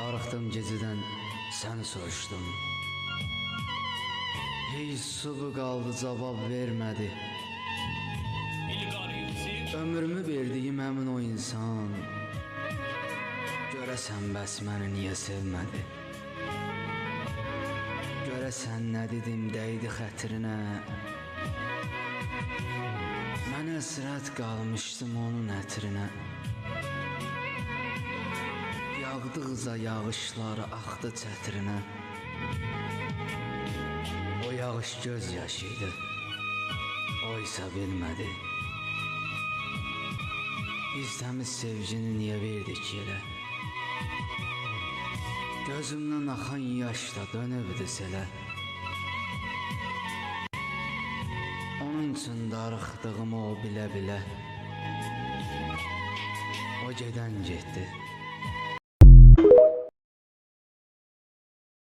Darıxdım gecədən səni soruşdum. Hey subu qaldı cavab vermədi. Ömrümü verdiyim həmin o insan görəsən bəs məni niyə sevmədi? Görəsən nə dedim dəydi xətrinə? Mən əsrət qalmışdım onun ətrinə. Yağdıqca yağışları axdı çətrinə. O yağış göz yaşıydı, o isə bilmədi. Biz təmiz sevgini niyə verdik yerə? Gözümdən axan yaş da dönübdü selə. Onun üçün darıxdığımı o bilə-bilə. O gedən getdi.